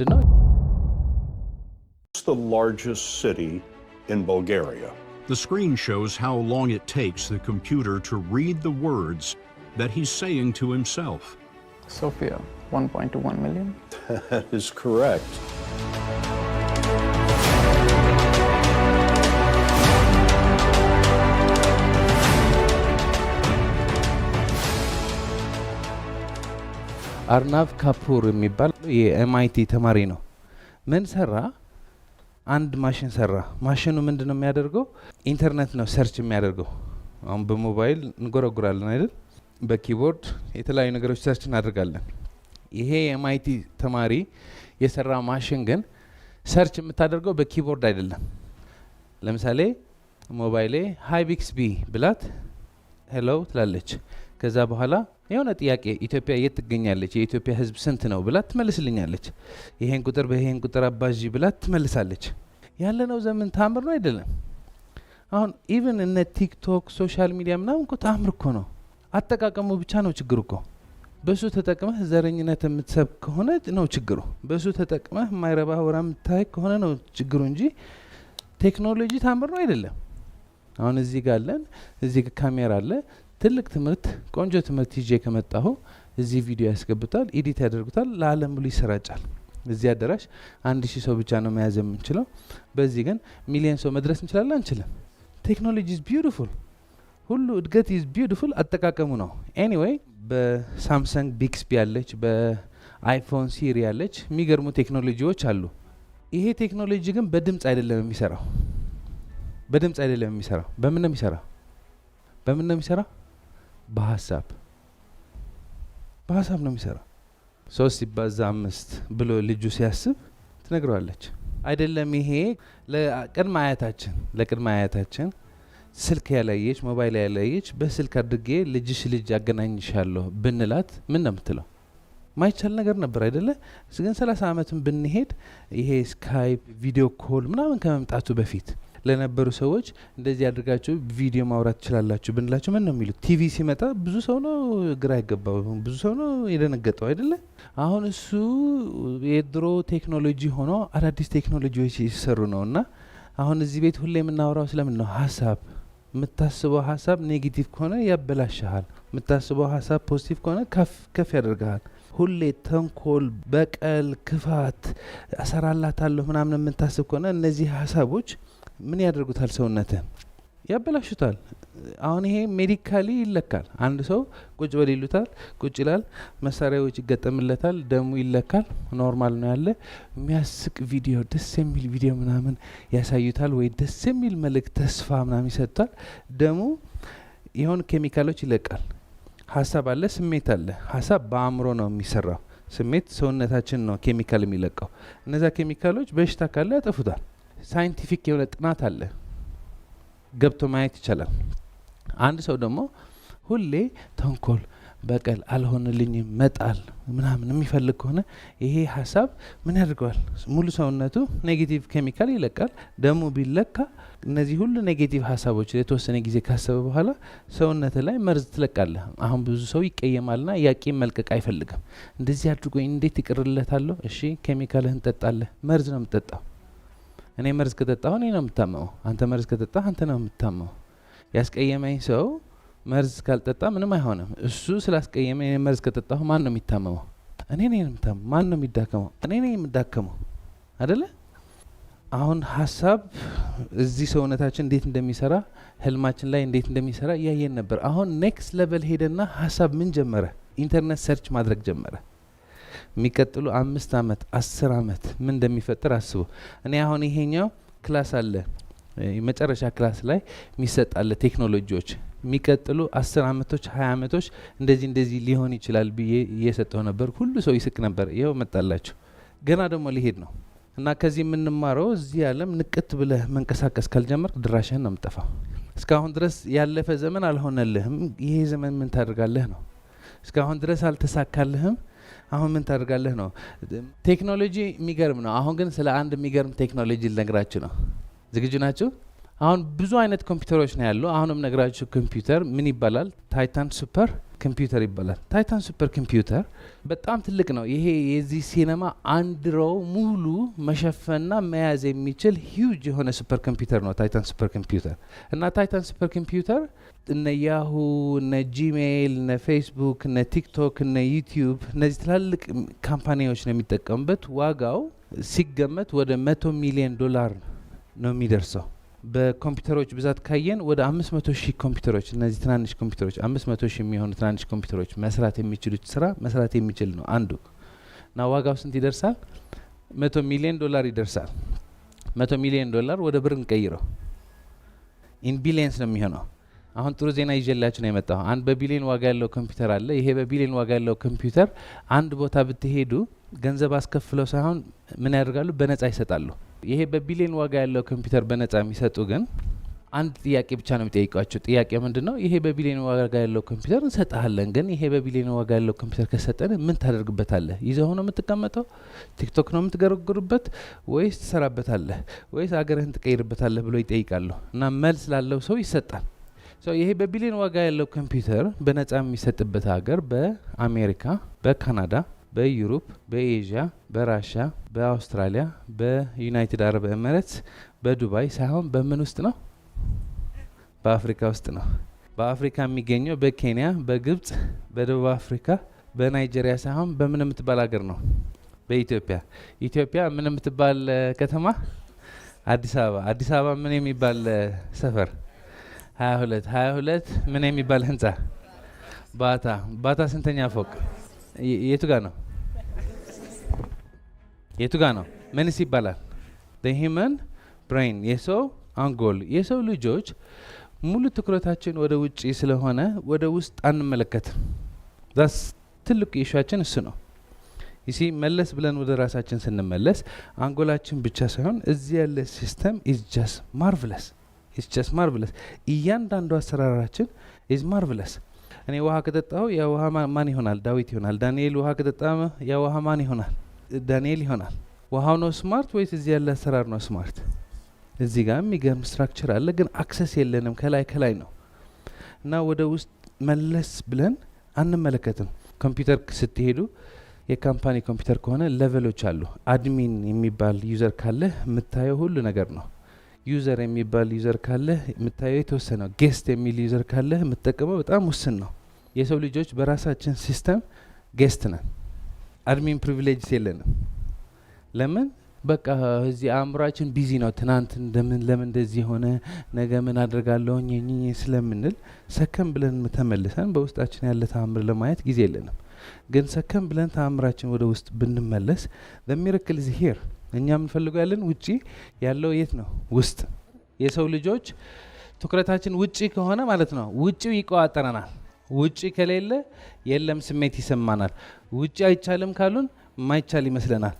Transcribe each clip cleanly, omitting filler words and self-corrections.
It's the largest city in Bulgaria. The screen shows how long it takes the computer to read the words that he's saying to himself. Sofia, 1.21 million. That is correct. አርናቭ ካፑር የሚባል የኤምአይቲ ተማሪ ነው። ምን ሰራ? አንድ ማሽን ሰራ። ማሽኑ ምንድነው የሚያደርገው? ኢንተርኔት ነው ሰርች የሚያደርገው። አሁን በሞባይል እንጎረጉራለን አይደል? በኪቦርድ የተለያዩ ነገሮች ሰርች እናደርጋለን። ይሄ የኤምአይቲ ተማሪ የሰራ ማሽን ግን ሰርች የምታደርገው በኪቦርድ አይደለም። ለምሳሌ ሞባይሌ ሃይ ቢክስቢ ብላት ሄሎ ትላለች። ከዛ በኋላ የሆነ ጥያቄ ኢትዮጵያ የት ትገኛለች፣ የኢትዮጵያ ሕዝብ ስንት ነው ብላት ትመልስልኛለች። ይሄን ቁጥር በይሄን ቁጥር አባዢ ብላት ትመልሳለች። ያለነው ዘመን ታምር ነው አይደለም? አሁን ኢቭን እነ ቲክቶክ ሶሻል ሚዲያ ምናምን እኮ ታምር እኮ ነው። አጠቃቀሙ ብቻ ነው ችግሩ እኮ። በሱ ተጠቅመህ ዘረኝነት የምትሰብክ ከሆነ ነው ችግሩ። በሱ ተጠቅመህ የማይረባ ወራ የምታይ ከሆነ ነው ችግሩ እንጂ ቴክኖሎጂ ታምር ነው አይደለም። አሁን እዚህ ጋር አለን፣ እዚህ ጋር ካሜራ አለ። ትልቅ ትምህርት ቆንጆ ትምህርት ይዤ ከመጣሁ እዚህ ቪዲዮ ያስገብታል፣ ኤዲት ያደርጉታል፣ ለዓለም ሁሉ ይሰራጫል። እዚህ አዳራሽ 1000 ሰው ብቻ ነው መያዝ የምንችለው። በዚህ ግን ሚሊዮን ሰው መድረስ እንችላለን አንችልም? ቴክኖሎጂ ኢዝ ቢዩቲፉል። ሁሉ እድገት ኢዝ ቢዩቲፉል፣ አጠቃቀሙ ነው። ኤኒዌይ በሳምሰንግ ቢክስቢ ያለች፣ በአይፎን ሲሪ ያለች የሚገርሙ ቴክኖሎጂዎች አሉ። ይሄ ቴክኖሎጂ ግን በድምጽ አይደለም የሚሰራው። በድምጽ አይደለም የሚሰራው። በምን ነው የሚሰራው? በምን ነው የሚሰራው? በሀሳብ ነው የሚሰራው። 3 ሲባዛ 5 ብሎ ልጁ ሲያስብ ትነግረዋለች አይደለም? ይሄ ለቅድመ አያታችን ስልክ ያላየች ሞባይል ያላየች በስልክ አድርጌ ልጅሽ ልጅ አገናኝሻለሁ ብንላት ምን ነው የምትለው? ማይቻል ነገር ነበር አይደለ? ግን 30 ዓመትን ብንሄድ ይሄ ስካይፕ ቪዲዮ ኮል ምናምን ከመምጣቱ በፊት ለነበሩ ሰዎች እንደዚህ አድርጋችሁ ቪዲዮ ማውራት ትችላላችሁ ብንላችሁ ምን ነው የሚሉት? ቲቪ ሲመጣ ብዙ ሰው ነው ግራ ይገባው፣ ብዙ ሰው ነው የደነገጠው አይደለ? አሁን እሱ የድሮ ቴክኖሎጂ ሆኖ አዳዲስ ቴክኖሎጂዎች ይሰሩ ነው። እና አሁን እዚህ ቤት ሁሌ የምናወራው ስለምን ነው? ሀሳብ። የምታስበው ሀሳብ ኔጌቲቭ ከሆነ ያበላሽሃል። የምታስበው ሀሳብ ፖዚቲቭ ከሆነ ከፍ ያደርግሃል። ሁሌ ተንኮል፣ በቀል፣ ክፋት፣ እሰራላታለሁ ምናምን የምታስብ ከሆነ እነዚህ ሀሳቦች ምን ያደርጉታል? ሰውነትህ ያበላሹታል። አሁን ይሄ ሜዲካሊ ይለካል። አንድ ሰው ቁጭ በል ይሉታል፣ ቁጭ ይላል፣ መሳሪያዎች ይገጠምለታል፣ ደሙ ይለካል፣ ኖርማል ነው ያለ። የሚያስቅ ቪዲዮ፣ ደስ የሚል ቪዲዮ ምናምን ያሳዩታል፣ ወይ ደስ የሚል መልእክት፣ ተስፋ ምናምን ይሰጡታል። ደሙ የሆኑ ኬሚካሎች ይለቃል። ሀሳብ አለ፣ ስሜት አለ። ሀሳብ በአእምሮ ነው የሚሰራው። ስሜት ሰውነታችን ነው ኬሚካል የሚለቀው። እነዛ ኬሚካሎች በሽታ ካለ ያጠፉታል። ሳይንቲፊክ የሆነ ጥናት አለ፣ ገብቶ ማየት ይቻላል። አንድ ሰው ደግሞ ሁሌ ተንኮል፣ በቀል፣ አልሆንልኝም፣ መጣል ምናምን የሚፈልግ ከሆነ ይሄ ሀሳብ ምን ያደርገዋል? ሙሉ ሰውነቱ ኔጌቲቭ ኬሚካል ይለቃል። ደሙ ቢለካ እነዚህ ሁሉ ኔጌቲቭ ሀሳቦች የተወሰነ ጊዜ ካሰበ በኋላ ሰውነት ላይ መርዝ ትለቃለህ። አሁን ብዙ ሰው ይቀየማልና ያቂም መልቀቅ አይፈልግም። እንደዚህ አድርጎኝ እንዴት ይቅርለታለሁ? እሺ ኬሚካልህን ጠጣለህ። መርዝ ነው የምትጠጣው። እኔ መርዝ ከጠጣሁ እኔ ነው የምታመመው። አንተ መርዝ ከጠጣህ አንተ ነው የምታመመው። ያስቀየመኝ ሰው መርዝ ካልጠጣ ምንም አይሆንም። እሱ ስላስቀየመኝ እኔ መርዝ ከጠጣሁ ማን ነው የሚታመመው? እኔ ነኝ የምታመመው። ማን ነው የሚዳከመው? እኔ ነኝ የምዳከመው አይደለ? አሁን ሀሳብ እዚህ ሰውነታችን እንዴት እንደሚሰራ፣ ህልማችን ላይ እንዴት እንደሚሰራ እያየን ነበር። አሁን ኔክስት ሌቨል ሄደና ሀሳብ ምን ጀመረ? ኢንተርኔት ሰርች ማድረግ ጀመረ። የሚቀጥሉ 5 ዓመት 10 ዓመት ምን እንደሚፈጠር አስቡ። እኔ አሁን ይሄኛው ክላስ አለ፣ የመጨረሻ ክላስ ላይ የሚሰጣለ ቴክኖሎጂዎች የሚቀጥሉ 10 ዓመቶች 20 ዓመቶች እንደዚህ ሊሆን ይችላል ብዬ እየሰጠው ነበር። ሁሉ ሰው ይስቅ ነበር። ይኸው መጣላችሁ። ገና ደግሞ ሊሄድ ነው። እና ከዚህ የምንማረው እዚህ ዓለም ንቅት ብለህ መንቀሳቀስ ካልጀመርክ ድራሽህን ነው የምጠፋው። እስካሁን ድረስ ያለፈ ዘመን አልሆነልህም፣ ይሄ ዘመን ምን ታደርጋለህ ነው። እስካሁን ድረስ አልተሳካልህም፣ አሁን ምን ታደርጋለህ ነው። ቴክኖሎጂ የሚገርም ነው። አሁን ግን ስለ አንድ የሚገርም ቴክኖሎጂ ልነግራችሁ ነው። ዝግጁ ናችሁ? አሁን ብዙ አይነት ኮምፒውተሮች ነው ያሉ። አሁንም ነግራችሁ ኮምፒውተር ምን ይባላል? ታይታን ሱፐር ኮምፒውተር ይባላል። ታይታን ሱፐር ኮምፒውተር በጣም ትልቅ ነው። ይሄ የዚህ ሲኔማ አንድ ሮው ሙሉ መሸፈንና መያዝ የሚችል ሂውጅ የሆነ ሱፐር ኮምፒውተር ነው ታይታን ሱፐር ኮምፒውተር። እና ታይታን ሱፐር ኮምፒውተር እነ ያሁ፣ እነ ጂሜይል፣ እነ ፌስቡክ፣ እነ ቲክቶክ፣ እነ ዩቲዩብ እነዚህ ትላልቅ ካምፓኒዎች ነው የሚጠቀሙበት። ዋጋው ሲገመት ወደ $100 ሚሊዮን ነው የሚደርሰው። በኮምፒውተሮች ብዛት ካየን ወደ 500,000 ኮምፒውተሮች እነዚህ ትናንሽ ኮምፒውተሮች 500,000 የሚሆኑ ትናንሽ ኮምፒውተሮች መስራት የሚችሉት ስራ መስራት የሚችል ነው አንዱ። እና ዋጋው ስንት ይደርሳል? $100 ሚሊዮን ይደርሳል። $100 ሚሊዮን ወደ ብር እንቀይረው ኢን ቢሊየንስ ነው የሚሆነው። አሁን ጥሩ ዜና ይዤላችሁ ነው የመጣው። አንድ በቢሊዮን ዋጋ ያለው ኮምፒውተር አለ። ይሄ በቢሊዮን ዋጋ ያለው ኮምፒውተር አንድ ቦታ ብትሄዱ ገንዘብ አስከፍለው ሳይሆን ምን ያደርጋሉ? በነጻ ይሰጣሉ። ይሄ በቢሊዮን ዋጋ ያለው ኮምፒውተር በነጻ የሚሰጡ ግን አንድ ጥያቄ ብቻ ነው የሚጠይቋቸው። ጥያቄ ምንድነው? ይሄ በቢሊዮን ዋጋ ያለው ኮምፒውተር እንሰጣለን፣ ግን ይሄ በቢሊዮን ዋጋ ያለው ኮምፒውተር ከሰጠን ምን ታደርግበታለህ? ይዘው ነው የምትቀመጠው? ቲክቶክ ነው የምትገረግሩበት? ወይስ ትሰራበታለህ? ወይስ አገርህን ትቀይርበታለህ? ብሎ ይጠይቃሉ። እና መልስ ላለው ሰው ይሰጣል። ይሄ በቢሊዮን ዋጋ ያለው ኮምፒውተር በነጻ የሚሰጥበት ሀገር በአሜሪካ፣ በካናዳ፣ በዩሮፕ፣ በኤዥያ፣ በራሻ፣ በአውስትራሊያ፣ በዩናይትድ አረብ ኤሚሬትስ፣ በዱባይ ሳይሆን በምን ውስጥ ነው? በአፍሪካ ውስጥ ነው። በአፍሪካ የሚገኘው በኬንያ፣ በግብጽ፣ በደቡብ አፍሪካ፣ በናይጄሪያ ሳይሆን በምን የምትባል ሀገር ነው? በኢትዮጵያ። ኢትዮጵያ ምን የምትባል ከተማ? አዲስ አበባ። አዲስ አበባ ምን የሚባል ሰፈር? 22 ምን የሚባል ህንጻ? ባታ ስንተኛ ፎቅ? የቱ ጋ ነው? ምንስ ይባላል? the human brain የሰው አንጎል። የሰው ልጆች ሙሉ ትኩረታችን ወደ ውጪ ስለሆነ ወደ ውስጥ አንመለከትም። ዛስ ትልቁ ኢሹአችን እሱ ነው። ይሲ መለስ ብለን ወደ ራሳችን ስንመለስ አንጎላችን ብቻ ሳይሆን እዚህ ያለ ሲስተም is just marvelous እያንዳንዱ አሰራራችን is marvelous። እኔ ውሃ ከጠጣሁ ያ ውሃ ማን ይሆናል? ዳዊት ይሆናል። ዳንኤል ውሃ ከጠጣ ያ ውሃ ማን ይሆናል? ዳንኤል ይሆናል። ውሃው ነው ስማርት ወይስ እዚህ ያለ አሰራር ነው ስማርት? እዚህ ጋር የሚገርም ስትራክቸር አለ፣ ግን አክሰስ የለንም። ከላይ ነው እና ወደ ውስጥ መለስ ብለን አንመለከትም። ኮምፒውተር ስትሄዱ የካምፓኒ ኮምፒውተር ከሆነ ሌቨሎች አሉ። አድሚን የሚባል ዩዘር ካለ የምታየው ሁሉ ነገር ነው። ዩዘር የሚባል ዩዘር ካለ የምታየው የተወሰነ፣ ጌስት የሚል ዩዘር ካለ የምትጠቀመው በጣም ውስን ነው። የሰው ልጆች በራሳችን ሲስተም ጌስት ነን። አድሚን ፕሪቪሌጅስ የለንም። ለምን? በቃ እዚህ አእምሯችን ቢዚ ነው። ትናንት ለምን እንደዚህ ሆነ፣ ነገ ምን አድርጋለሁ ስለምንል ሰከም ብለን ተመልሰን በውስጣችን ያለ ተአምር ለማየት ጊዜ የለንም። ግን ሰከም ብለን ተአምራችን ወደ ውስጥ ብንመለስ the miracle is here። እኛ የምንፈልገው ያለን ውጪ ያለው የት ነው? ውስጥ። የሰው ልጆች ትኩረታችን ውጪ ከሆነ ማለት ነው ውጪው ይቆጣጠረናል። ውጪ ከሌለ የለም ስሜት ይሰማናል። ውጪ አይቻልም ካሉን ማይቻል ይመስለናል።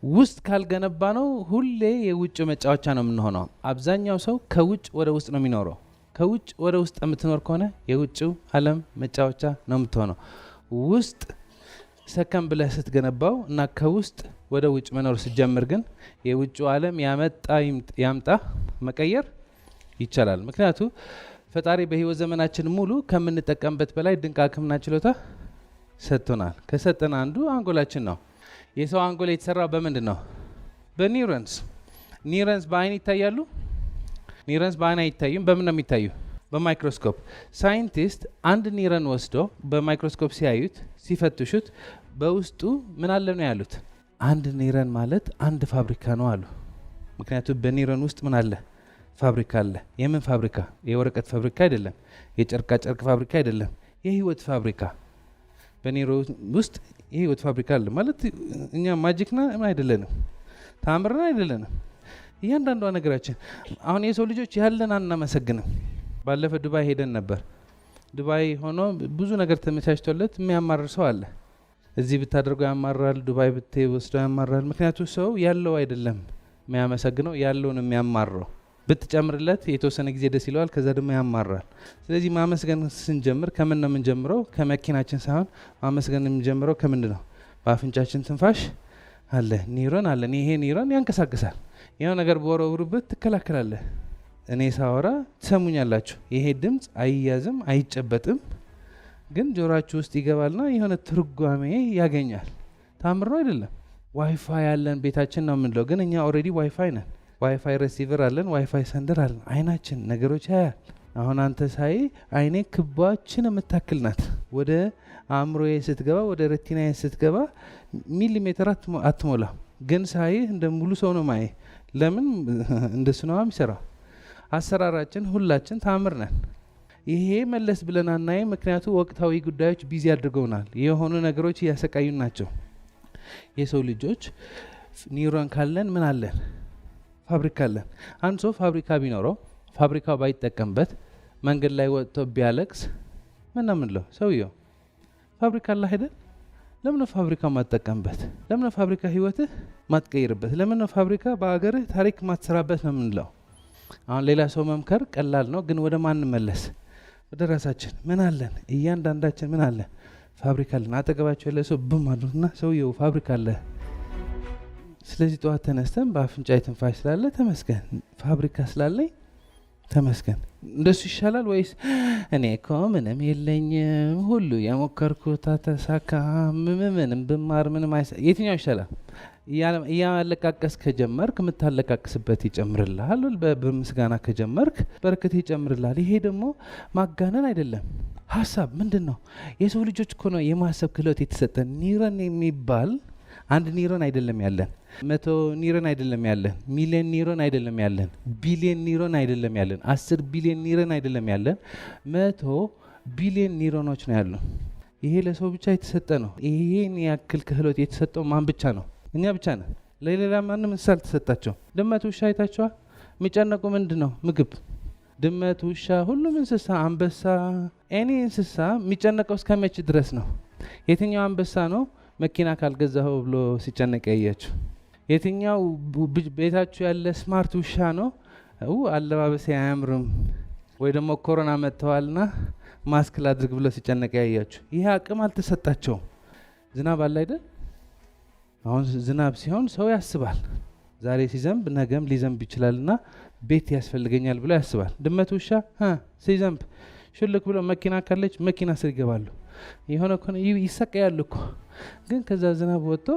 ውስጥ ካልገነባ ነው ሁሌ የውጭ መጫወቻ ነው የምንሆነው። አብዛኛው ሰው ከውጭ ወደ ውስጥ ነው የሚኖረው። ከውጭ ወደ ውስጥ የምትኖር ከሆነ የውጭው ዓለም መጫወቻ ነው የምትሆነው። ውስጥ ሰከም ብለህ ስትገነባው እና ከውስጥ ወደ ውጭ መኖር ስትጀምር ግን የውጭው ዓለም ያምጣ መቀየር ይቻላል። ምክንያቱ ፈጣሪ በህይወት ዘመናችን ሙሉ ከምንጠቀምበት በላይ ድንቅ አቅምና ችሎታ ሰጥቶናል። ከሰጠን አንዱ አንጎላችን ነው። የሰው አንጎል የተሰራው በምንድን ነው? በኒውረንስ። ኒውረንስ በአይን ይታያሉ? ኒውረንስ በአይን አይታዩም። በምን ነው የሚታዩ? በማይክሮስኮፕ። ሳይንቲስት አንድ ኒውረን ወስዶ በማይክሮስኮፕ ሲያዩት ሲፈትሹት በውስጡ ምን አለ ነው ያሉት? አንድ ኒውረን ማለት አንድ ፋብሪካ ነው አሉ። ምክንያቱም በኒውረን ውስጥ ምን አለ? ፋብሪካ አለ። የምን ፋብሪካ? የወረቀት ፋብሪካ አይደለም። የጨርቃ ጨርቅ ፋብሪካ አይደለም። የህይወት ፋብሪካ። በኒውረን ውስጥ የህይወት ፋብሪካ አለ ማለት እኛ ማጂክና አይደለንም፣ ታምርና አይደለንም። እያንዳንዷ ነገራችን አሁን የሰው ልጆች ያለን አናመሰግንም። ባለፈ ዱባይ ሄደን ነበር። ዱባይ ሆኖ ብዙ ነገር ተመቻችቶለት የሚያማርር ሰው አለ። እዚህ ብታደርገው ያማራል፣ ዱባይ ብትወስደው ያማራል። ምክንያቱ ሰው ያለው አይደለም የሚያመሰግነው፣ ያለውን የሚያማረው። ብትጨምርለት የተወሰነ ጊዜ ደስ ይለዋል፣ ከዛ ደግሞ ያማራል። ስለዚህ ማመስገን ስንጀምር ከምን ነው የምንጀምረው? ከመኪናችን ሳይሆን ማመስገን የምንጀምረው ከምንድን ነው? በአፍንጫችን ትንፋሽ አለ፣ ኒውሮን አለ። ይሄ ኒውሮን ያንቀሳቅሳል። ያው ነገር በወረውሩበት ትከላከላለህ። እኔ ሳወራ ትሰሙኛላችሁ። ይሄ ድምፅ አይያዝም፣ አይጨበጥም፣ ግን ጆሮአችሁ ውስጥ ይገባልና የሆነ ትርጓሜ ያገኛል። ታምር ነው አይደለም? ዋይፋይ ያለን ቤታችን ነው የምንለው፣ ግን እኛ ኦልሬዲ ዋይፋይ ነን። ዋይፋይ ሬሲቨር አለን፣ ዋይፋይ ሰንደር አለን። አይናችን ነገሮች ያያል። አሁን አንተ ሳይ አይኔ ክባችን የምታክል ናት። ወደ አእምሮዬ ስትገባ፣ ወደ ሬቲናዬ ስትገባ ሚሊሜትር አትሞላ፣ ግን ሳይ እንደ ሙሉ ሰው ነው ማየ። ለምን? እንደሱ ነው የሚሰራው። አሰራራችን ሁላችን ታምር ነን። ይሄ መለስ ብለን አናይ፣ ምክንያቱ ወቅታዊ ጉዳዮች ቢዚ አድርገውናል። የሆኑ ነገሮች እያሰቃዩን ናቸው። የሰው ልጆች ኒውሮን ካለን ምን አለን? ፋብሪካ አለን። አንድ ሰው ፋብሪካ ቢኖረው ፋብሪካው ባይጠቀምበት መንገድ ላይ ወጥቶ ቢያለቅስ ምን ምንለው? ሰውየው ፋብሪካ አለ አይደል? ለምን ፋብሪካ ማትጠቀምበት? ለምን ፋብሪካ ህይወትህ ማትቀይርበት? ለምን ፋብሪካ በአገርህ ታሪክ ማትሰራበት ነው ምንለው? አሁን ሌላ ሰው መምከር ቀላል ነው፣ ግን ወደ ማን መለስ? ወደ ራሳችን። ምን አለን? እያንዳንዳችን ምን አለን? ፋብሪካ አለን። አጠገባቸው ያለ ሰው ብም አሉና ሰውየው ፋብሪካ አለ። ስለዚህ ጠዋት ተነስተን በአፍንጫ ትንፋሽ ስላለ ተመስገን፣ ፋብሪካ ስላለኝ ተመስገን። እንደሱ ይሻላል ወይስ እኔ እኮ ምንም የለኝም ሁሉ የሞከርኩት ተሳካም ምንም ብማር ምንም የትኛው ይሻላል? እያለቃቀስ ከጀመርክ የምታለቃቅስበት ይጨምርልሃል። በምስጋና ከጀመርክ በረከት ይጨምርልሃል። ይሄ ደግሞ ማጋነን አይደለም። ሀሳብ ምንድን ነው? የሰው ልጆች እኮ ነው የማሰብ ክህሎት የተሰጠን። ኒውረን የሚባል አንድ ኒውረን አይደለም ያለን፣ 100 ኒውረን አይደለም ያለን፣ ሚሊዮን ኒውረን አይደለም ያለን፣ ቢሊዮን ኒውረን አይደለም ያለን፣ 10 ቢሊዮን ኒውረን አይደለም ያለን፣ 100 ቢሊዮን ኒውረኖች ነው ያሉ። ይሄ ለሰው ብቻ የተሰጠ ነው። ይሄን ያክል ክህሎት የተሰጠው ማን ብቻ ነው? እኛ ብቻ ነን። ለሌላ ማንም እንስሳ አልተሰጣቸው። ድመት፣ ውሻ አይታችኋል? የሚጨነቁ ምንድን ነው? ምግብ። ድመት፣ ውሻ፣ ሁሉም እንስሳ፣ አንበሳ፣ ኤኒ እንስሳ የሚጨነቀው እስከመቼ ድረስ ነው? የትኛው አንበሳ ነው መኪና ካልገዛኸው ብሎ ሲጨነቅ ያያችሁ? የትኛው ቤታችሁ ያለ ስማርት ውሻ ነው አለባበሴ አያምርም ወይ ደግሞ ኮሮና መጥተዋልና ማስክ ላድርግ ብሎ ሲጨነቅ ያያችሁ? ይሄ አቅም አልተሰጣቸውም። ዝናብ አለ አይደል? አሁን ዝናብ ሲሆን ሰው ያስባል። ዛሬ ሲዘንብ ነገም ሊዘንብ ይችላልና ቤት ያስፈልገኛል ብሎ ያስባል። ድመት፣ ውሻ ሲዘንብ ሽልክ ብሎ መኪና ካለች መኪና ስር ይገባሉ። የሆነ እኮ ይሰቃያሉ እኮ። ግን ከዛ ዝናብ ወጥቶ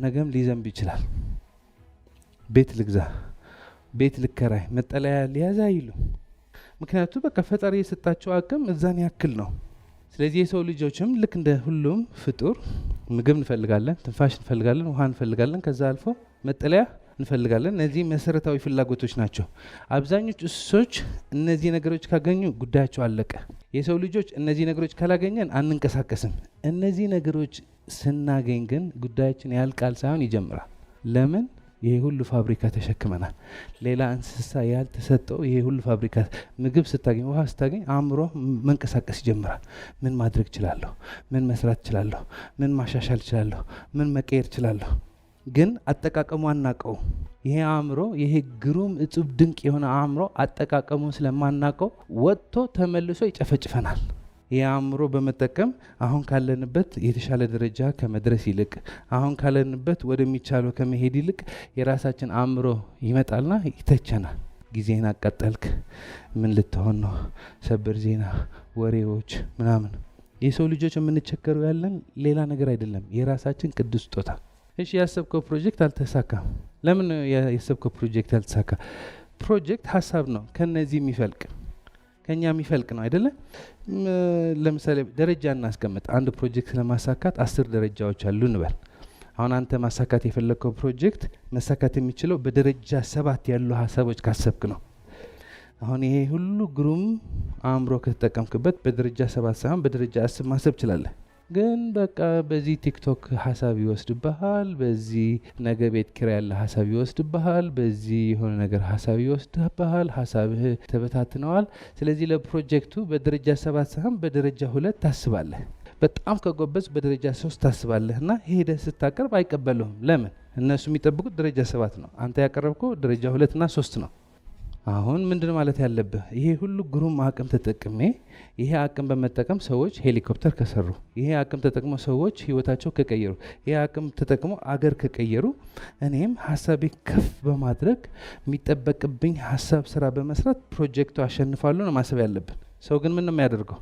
ነገም ሊዘንብ ይችላል፣ ቤት ልግዛ፣ ቤት ልከራይ፣ መጠለያ ሊያዛ ይሉ። ምክንያቱ በቃ ፈጣሪ የሰጣቸው አቅም እዛን ያክል ነው። ስለዚህ የሰው ልጆችም ልክ እንደ ሁሉም ፍጡር ምግብ እንፈልጋለን፣ ትንፋሽ እንፈልጋለን፣ ውሃ እንፈልጋለን፣ ከዛ አልፎ መጠለያ እንፈልጋለን። እነዚህ መሰረታዊ ፍላጎቶች ናቸው። አብዛኞቹ እንስሶች እነዚህ ነገሮች ካገኙ ጉዳያቸው አለቀ። የሰው ልጆች እነዚህ ነገሮች ካላገኘን አንንቀሳቀስም። እነዚህ ነገሮች ስናገኝ ግን ጉዳያችን ያልቃል ሳይሆን ይጀምራል። ለምን? ይሄ ሁሉ ፋብሪካ ተሸክመናል። ሌላ እንስሳ ያልተሰጠው ይሄ ሁሉ ፋብሪካ። ምግብ ስታገኝ፣ ውሃ ስታገኝ አእምሮ መንቀሳቀስ ይጀምራል። ምን ማድረግ እችላለሁ? ምን መስራት እችላለሁ? ምን ማሻሻል እችላለሁ? ምን መቀየር እችላለሁ? ግን አጠቃቀሙ አናቀው። ይሄ አእምሮ፣ ይሄ ግሩም እጹብ ድንቅ የሆነ አእምሮ አጠቃቀሙን ስለማናቀው ወጥቶ ተመልሶ ይጨፈጭፈናል። ይህ አእምሮ በመጠቀም አሁን ካለንበት የተሻለ ደረጃ ከመድረስ ይልቅ አሁን ካለንበት ወደሚቻለው ከመሄድ ይልቅ የራሳችን አእምሮ ይመጣልና ይተቸናል። ጊዜን አቃጠልክ፣ ምን ልትሆን ነው? ሰበር ዜና፣ ወሬዎች ምናምን። የሰው ልጆች የምንቸገሩ ያለን ሌላ ነገር አይደለም፣ የራሳችን ቅዱስ ስጦታ። እሺ ያሰብከው ፕሮጀክት አልተሳካም። ለምን ያሰብከው ፕሮጀክት ያልተሳካ? ፕሮጀክት ሀሳብ ነው፣ ከነዚህ የሚፈልቅ ከኛ የሚፈልቅ ነው አይደለ? ለምሳሌ ደረጃ እናስቀምጥ። አንድ ፕሮጀክት ለማሳካት 10 ደረጃዎች አሉ እንበል። አሁን አንተ ማሳካት የፈለግከው ፕሮጀክት መሳካት የሚችለው በደረጃ 7 ያሉ ሀሳቦች ካሰብክ ነው። አሁን ይሄ ሁሉ ግሩም አእምሮ ከተጠቀምክበት በደረጃ 7 ሳይሆን በደረጃ 10 ማሰብ ትችላለህ። ግን በቃ በዚህ ቲክቶክ ሀሳብ ይወስድብሃል፣ በዚህ ነገ ቤት ኪራይ ያለ ሀሳብ ይወስድብሃል፣ በዚህ የሆነ ነገር ሀሳብ ይወስድብሃል፣ ሀሳብህ ተበታትነዋል። ስለዚህ ለፕሮጀክቱ በደረጃ 7 ሳይሆን በደረጃ 2 ታስባለህ። በጣም ከጎበዝ በደረጃ 3 ታስባለህ እና ሄደህ ስታቀርብ አይቀበሉህም። ለምን? እነሱ የሚጠብቁት ደረጃ 7 ነው፣ አንተ ያቀረብከው ደረጃ 2 እና 3 ነው። አሁን ምንድን ማለት ያለብህ? ይሄ ሁሉ ግሩም አቅም ተጠቅሜ፣ ይሄ አቅም በመጠቀም ሰዎች ሄሊኮፕተር ከሰሩ፣ ይሄ አቅም ተጠቅሞ ሰዎች ህይወታቸው ከቀየሩ፣ ይሄ አቅም ተጠቅሞ አገር ከቀየሩ፣ እኔም ሀሳቤ ከፍ በማድረግ የሚጠበቅብኝ ሀሳብ ስራ በመስራት ፕሮጀክቱ አሸንፋለሁ ነው ማሰብ ያለብን። ሰው ግን ምን ነው የሚያደርገው?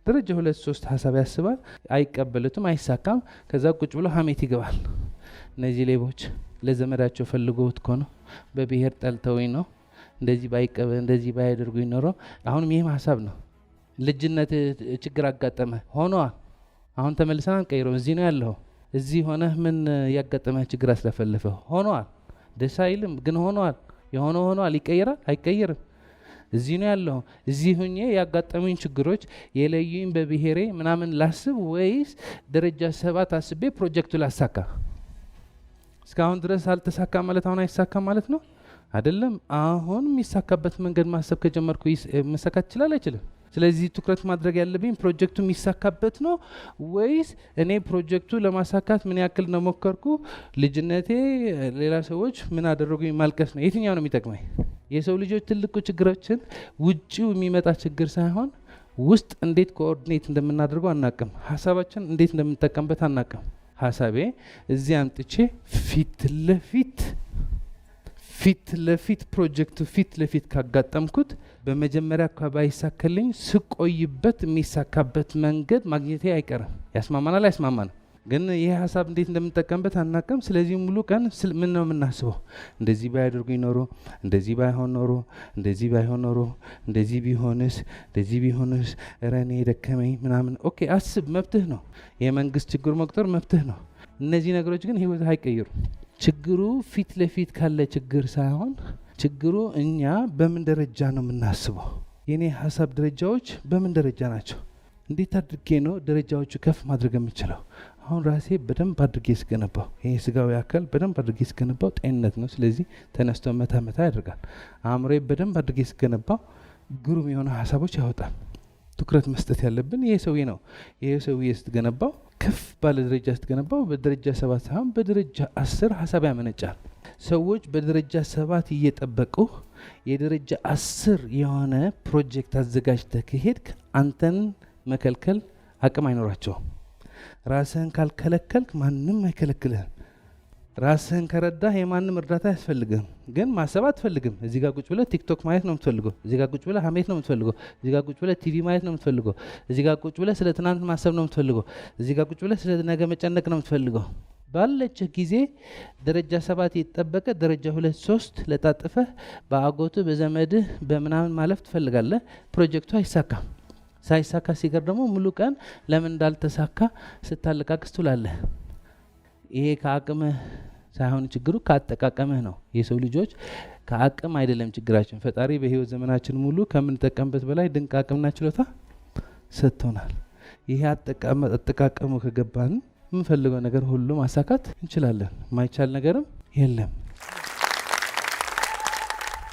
ደረጃ 2-3 ሀሳብ ያስባል፣ አይቀበሉትም፣ አይሳካም። ከዛ ቁጭ ብሎ ሀሜት ይገባል። እነዚህ ሌቦች ለዘመዳቸው ፈልገውት እኮ ነው፣ በብሔር ጠልተውኝ ነው፣ እንደዚህ ባያደርጉኝ ኖሮ። አሁንም ይህም ሀሳብ ነው። ልጅነት ችግር አጋጠመ ሆኗል። አሁን ተመልሰን አንቀይረው። እዚህ ነው ያለው። እዚህ ሆነህ ምን ያጋጠመ ችግር አስለፈለፈ? ሆኗል። ደስ አይልም ግን ሆኗል። የሆነው ሆኗል። ይቀየራል? አይቀየርም። እዚህ ነው ያለው። እዚህ ሁኜ ያጋጠሙኝ ችግሮች የለዩኝ በብሔሬ ምናምን ላስብ ወይስ ደረጃ 7 አስቤ ፕሮጀክቱ ላሳካ? እስካሁን ድረስ አልተሳካ ማለት አሁን አይሳካ ማለት ነው አይደለም። አሁን የሚሳካበት መንገድ ማሰብ ከጀመርኩ መሳካት ይችላል አይችልም? ስለዚህ ትኩረት ማድረግ ያለብኝ ፕሮጀክቱ የሚሳካበት ነው ወይስ እኔ ፕሮጀክቱ ለማሳካት ምን ያክል ነው ሞከርኩ፣ ልጅነቴ ሌላ ሰዎች ምን አደረጉኝ ማልቀስ ነው? የትኛው ነው የሚጠቅመኝ? የሰው ልጆች ትልቁ ችግራችን ውጪው የሚመጣ ችግር ሳይሆን ውስጥ እንዴት ኮኦርዲኔት እንደምናደርገው አናቅም። ሀሳባችን እንዴት እንደምንጠቀምበት አናቅም። ሀሳቤ እዚህ አምጥቼ ፊት ለፊት ፕሮጀክቱ ፊት ለፊት ካጋጠምኩት በመጀመሪያ ባይሳካልኝ ስቆይበት የሚሳካበት መንገድ ማግኘቴ አይቀርም። ያስማማናል አይስማማንም? ግን ይህ ሀሳብ እንዴት እንደምንጠቀምበት አናቅም። ስለዚህ ሙሉ ቀን ምን ነው የምናስበው? እንደዚህ ባያደርጉኝ ኖሮ፣ እንደዚህ ባይሆን ኖሮ፣ እንደዚህ ባይሆን ኖሮ፣ እንደዚህ ቢሆንስ፣ እረ እኔ ደከመኝ ምናምን። ኦኬ አስብ፣ መብትህ ነው። የመንግስት ችግር መቁጠር መብትህ ነው። እነዚህ ነገሮች ግን ህይወት አይቀይሩም። ችግሩ ፊት ለፊት ካለ ችግር ሳይሆን ችግሩ እኛ በምን ደረጃ ነው የምናስበው? የኔ ሀሳብ ደረጃዎች በምን ደረጃ ናቸው? እንዴት አድርጌ ነው ደረጃዎቹ ከፍ ማድረግ የምችለው? አሁን ራሴ በደንብ አድርጌ ስገነባው፣ ይሄ ስጋዊ አካል በደንብ አድርጌ ስገነባው ጤንነት ነው። ስለዚህ ተነስቶ መታ ያደርጋል። አእምሮዬ በደንብ አድርጌ ስገነባው ግሩም የሆነ ሀሳቦች ያወጣል። ትኩረት መስጠት ያለብን ይሄ ሰውዬ ነው። ይሄ ሰውዬ ስትገነባው ከፍ ባለ ደረጃ ስትገነባው በደረጃ 7 ሳይሆን በደረጃ 10 ሀሳብ ያመነጫል። ሰዎች በደረጃ 7 እየጠበቁ የደረጃ 10 የሆነ ፕሮጀክት አዘጋጅተህ ከሄድክ አንተን መከልከል አቅም አይኖራቸውም። ራስህን ካልከለከልክ ማንም አይከለክልህም። ራስህን ከረዳህ የማንም እርዳታ አያስፈልግም። ግን ማሰብ አትፈልግም። እዚህ ጋር ቁጭ ብለህ ቲክቶክ ማየት ነው የምትፈልገው። እዚህ ጋር ቁጭ ብለህ ሀሜት ነው የምትፈልገው። እዚህ ጋር ቁጭ ብለህ ቲቪ ማየት ነው የምትፈልገው። እዚህ ጋር ቁጭ ብለህ ስለ ትናንት ማሰብ ነው የምትፈልገው። እዚህ ጋር ቁጭ ብለህ ስለ ነገ መጨነቅ ነው የምትፈልገው። ባለችህ ጊዜ ደረጃ 7 የተጠበቀ ደረጃ 2-3 ለጣጥፈህ በአጎቱ በዘመድህ በምናምን ማለፍ ትፈልጋለህ። ፕሮጀክቱ አይሳካም። ሳይሳካ ሲቀር ደግሞ ሙሉ ቀን ለምን እንዳልተሳካ ስታለቃቅስ ትውላለህ። ይሄ ከአቅምህ ሳይሆን ችግሩ ከአጠቃቀምህ ነው። የሰው ልጆች ከአቅም አይደለም ችግራችን። ፈጣሪ በህይወት ዘመናችን ሙሉ ከምንጠቀምበት በላይ ድንቅ አቅምና ችሎታ ሰጥቶናል። ይሄ አጠቃቀሙ ከገባን የምንፈልገው ነገር ሁሉ ማሳካት እንችላለን። ማይቻል ነገርም የለም።